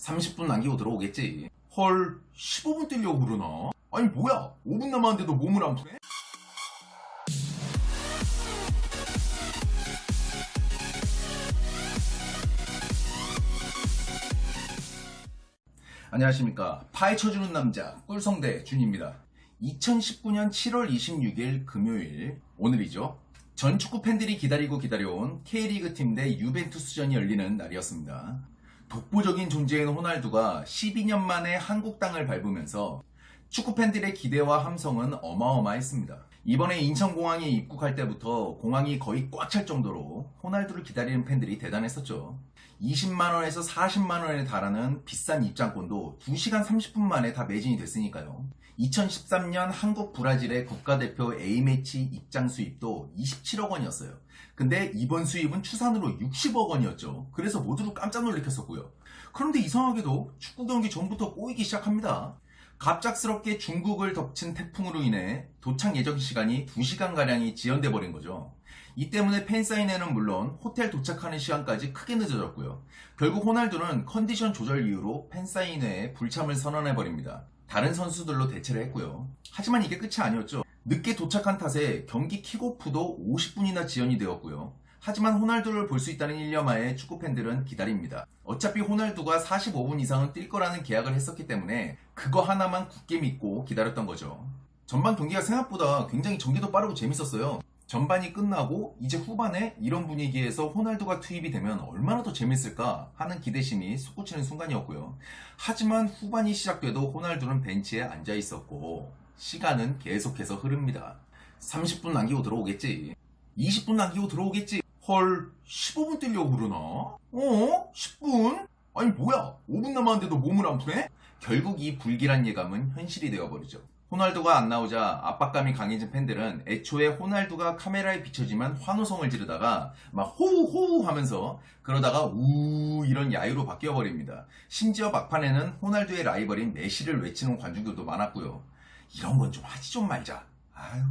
30분 남기고 들어오겠지. 헐, 15분 뛰려고 그러나? 아니 뭐야, 5분 남았는데도 몸을 안 푸네? 안녕하십니까. 파헤쳐주는 남자 꿀성대 준입니다. 2019년 7월 26일 금요일, 오늘이죠. 전 축구 팬들이 기다려온 K리그 팀 대 유벤투스전이 열리는 날이었습니다. 독보적인 존재인 호날두가 12년 만에 한국 땅을 밟으면서 축구 팬들의 기대와 함성은 어마어마했습니다. 이번에 인천공항에 입국할 때부터 공항이 거의 꽉 찰 정도로 호날두를 기다리는 팬들이 대단했었죠. 20만원에서 40만원에 달하는 비싼 입장권도 2시간 30분 만에 다 매진이 됐으니까요. 2013년 한국 브라질의 국가대표 A매치 입장 수입도 27억 원이었어요. 근데 이번 수입은 추산으로 60억 원이었죠. 그래서 모두를 깜짝 놀랐었고요. 그런데 이상하게도 축구 경기 전부터 꼬이기 시작합니다. 갑작스럽게 중국을 덮친 태풍으로 인해 도착 예정 시간이 2시간가량이 지연돼 버린 거죠. 이 때문에 팬사인회는 물론 호텔 도착하는 시간까지 크게 늦어졌고요. 결국 호날두는 컨디션 조절 이유로 팬사인회에 불참을 선언해버립니다. 다른 선수들로 대체를 했고요. 하지만 이게 끝이 아니었죠. 늦게 도착한 탓에 경기 킥오프도 50분이나 지연이 되었고요. 하지만 호날두를 볼 수 있다는 일념하에 축구팬들은 기다립니다. 어차피 호날두가 45분 이상은 뛸 거라는 계약을 했었기 때문에 그거 하나만 굳게 믿고 기다렸던 거죠. 전반 경기가 생각보다 굉장히 전개도 빠르고 재밌었어요. 전반이 끝나고 이제 후반에 이런 분위기에서 호날두가 투입이 되면 얼마나 더 재밌을까 하는 기대심이 솟구치는 순간이었고요. 하지만 후반이 시작돼도 호날두는 벤치에 앉아 있었고 시간은 계속해서 흐릅니다. 30분 남기고 들어오겠지. 20분 남기고 들어오겠지. 헐, 15분 뛰려고 그러나? 10분? 아니 뭐야, 5분 남았는데도 몸을 안 푸네? 결국 이 불길한 예감은 현실이 되어버리죠. 호날두가 안 나오자 압박감이 강해진 팬들은 애초에 호날두가 카메라에 비춰지만 환호성을 지르다가 막 호우 하면서 그러다가 우 이런 야유로 바뀌어버립니다. 심지어 막판에는 호날두의 라이벌인 메시를 외치는 관중들도 많았고요. 이런 건 좀 하지 좀 말자. 아유.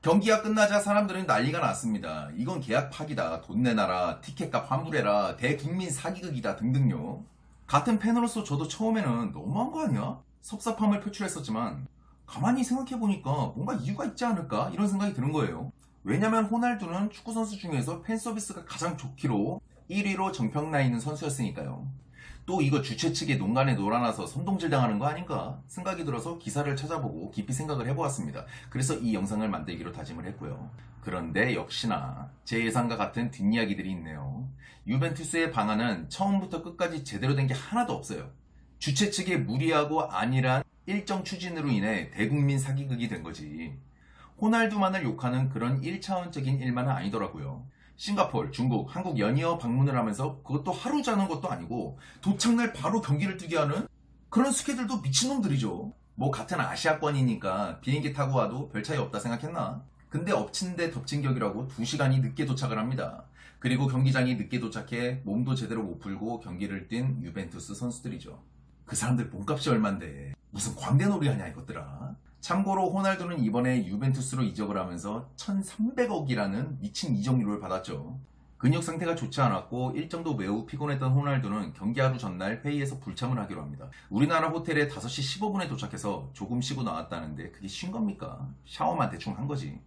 경기가 끝나자 사람들은 난리가 났습니다. 이건 계약 파기다, 돈 내놔라, 티켓값 환불해라, 대국민 사기극이다 등등요. 같은 팬으로서 저도 처음에는 너무한 거 아니야? 섭섭함을 표출했었지만 가만히 생각해보니까 뭔가 이유가 있지 않을까? 이런 생각이 드는 거예요. 왜냐면 호날두는 축구선수 중에서 팬서비스가 가장 좋기로 1위로 정평나 있는 선수였으니까요. 또 이거 주최 측의 농간에 놀아나서 선동질 당하는 거 아닌가 생각이 들어서 기사를 찾아보고 깊이 생각을 해보았습니다. 그래서 이 영상을 만들기로 다짐을 했고요. 그런데 역시나 제 예상과 같은 뒷이야기들이 있네요. 유벤투스의 방안은 처음부터 끝까지 제대로 된 게 하나도 없어요. 주최 측의 무리하고 안일한 일정 추진으로 인해 대국민 사기극이 된 거지. 호날두만을 욕하는 그런 1차원적인 일만은 아니더라고요. 싱가포르, 중국, 한국 연이어 방문을 하면서 그것도 하루 자는 것도 아니고 도착날 바로 경기를 뛰게 하는 그런 스케줄도 미친놈들이죠. 뭐 같은 아시아권이니까 비행기 타고 와도 별 차이 없다 생각했나? 근데 엎친 데 덮친 격이라고 2시간이 늦게 도착을 합니다. 그리고 경기장이 늦게 도착해 몸도 제대로 못 풀고 경기를 뛴 유벤투스 선수들이죠. 그 사람들 몸값이 얼만데 무슨 광대놀이 하냐 이것들아. 참고로 호날두는 이번에 유벤투스로 이적을 하면서 1300억이라는 미친 이적료를 받았죠. 근육 상태가 좋지 않았고 일정도 매우 피곤했던 호날두는 경기 하루 전날 회의에서 불참을 하기로 합니다. 우리나라 호텔에 5시 15분에 도착해서 조금 쉬고 나왔다는데 그게 쉰 겁니까? 샤워만 대충 한 거지.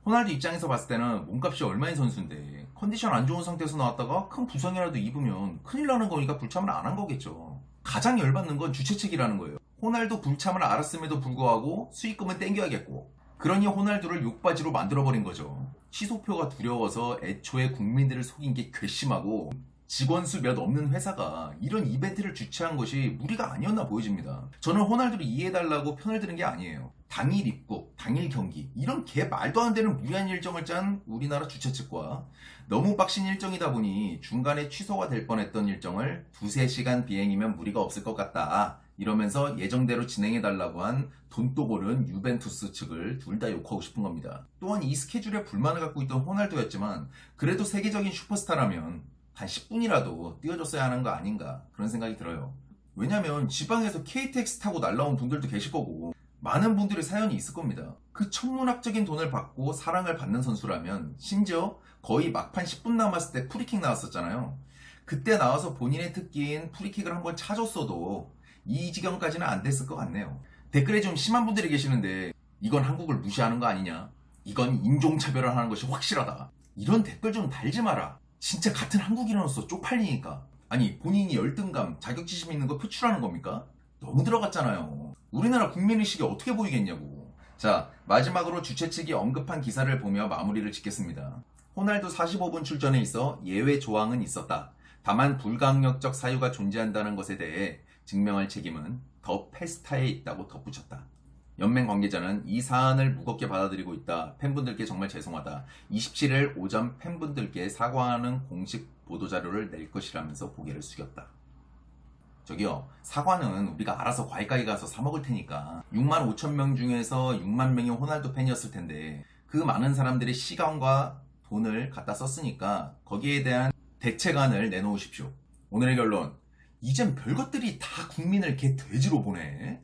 호날두 입장에서 봤을 때는 몸값이 얼마인 선수인데 컨디션 안 좋은 상태에서 나왔다가 큰 부상이라도 입으면 큰일 나는 거니까 불참을 안 한 거겠죠. 가장 열받는 건 주최 측이라는 거예요. 호날두 불참을 알았음에도 불구하고 수익금은 땡겨야겠고, 그러니 호날두를 욕바지로 만들어버린 거죠. 취소표가 두려워서 애초에 국민들을 속인 게 괘씸하고 직원 수 몇 없는 회사가 이런 이벤트를 주최한 것이 무리가 아니었나 보여집니다. 저는 호날두를 이해해달라고 편을 드는 게 아니에요. 당일 입국, 당일 경기 이런 개 말도 안 되는 무리한 일정을 짠 우리나라 주최 측과 너무 빡신 일정이다 보니 중간에 취소가 될 뻔했던 일정을 2-3시간 비행이면 무리가 없을 것 같다 이러면서 예정대로 진행해달라고 한 돈독오른 유벤투스 측을 둘 다 욕하고 싶은 겁니다. 또한 이 스케줄에 불만을 갖고 있던 호날두였지만 그래도 세계적인 슈퍼스타라면 한 10분이라도 띄워줬어야 하는 거 아닌가 그런 생각이 들어요. 왜냐면 지방에서 KTX 타고 날라온 분들도 계실 거고 많은 분들의 사연이 있을 겁니다. 그 천문학적인 돈을 받고 사랑을 받는 선수라면 심지어 거의 막판 10분 남았을 때 프리킥 나왔었잖아요. 그때 나와서 본인의 특기인 프리킥을 한번 차줬어도 이 지경까지는 안 됐을 것 같네요. 댓글에 좀 심한 분들이 계시는데 이건 한국을 무시하는 거 아니냐? 이건 인종차별을 하는 것이 확실하다. 이런 댓글 좀 달지 마라. 진짜 같은 한국인으로서 쪽팔리니까. 아니 본인이 열등감, 자격지심 있는 거 표출하는 겁니까? 너무 들어갔잖아요. 우리나라 국민의식이 어떻게 보이겠냐고. 자, 마지막으로 주최 측이 언급한 기사를 보며 마무리를 짓겠습니다. 호날두 45분 출전에 있어 예외 조항은 있었다. 다만 불강력적 사유가 존재한다는 것에 대해 증명할 책임은 더 페스타에 있다고 덧붙였다. 연맹 관계자는 이 사안을 무겁게 받아들이고 있다. 팬분들께 정말 죄송하다. 27일 오전 팬분들께 사과하는 공식 보도자료를 낼 것이라면서 고개를 숙였다. 저기요, 사과는 우리가 알아서 과일가게 가서 사 먹을 테니까 6만 5천 명 중에서 6만 명이 호날두 팬이었을 텐데 그 많은 사람들의 시간과 돈을 갖다 썼으니까 거기에 대한 대책안을 내놓으십시오. 오늘의 결론, 이젠 별것들이 다 국민을 개 돼지로 보네.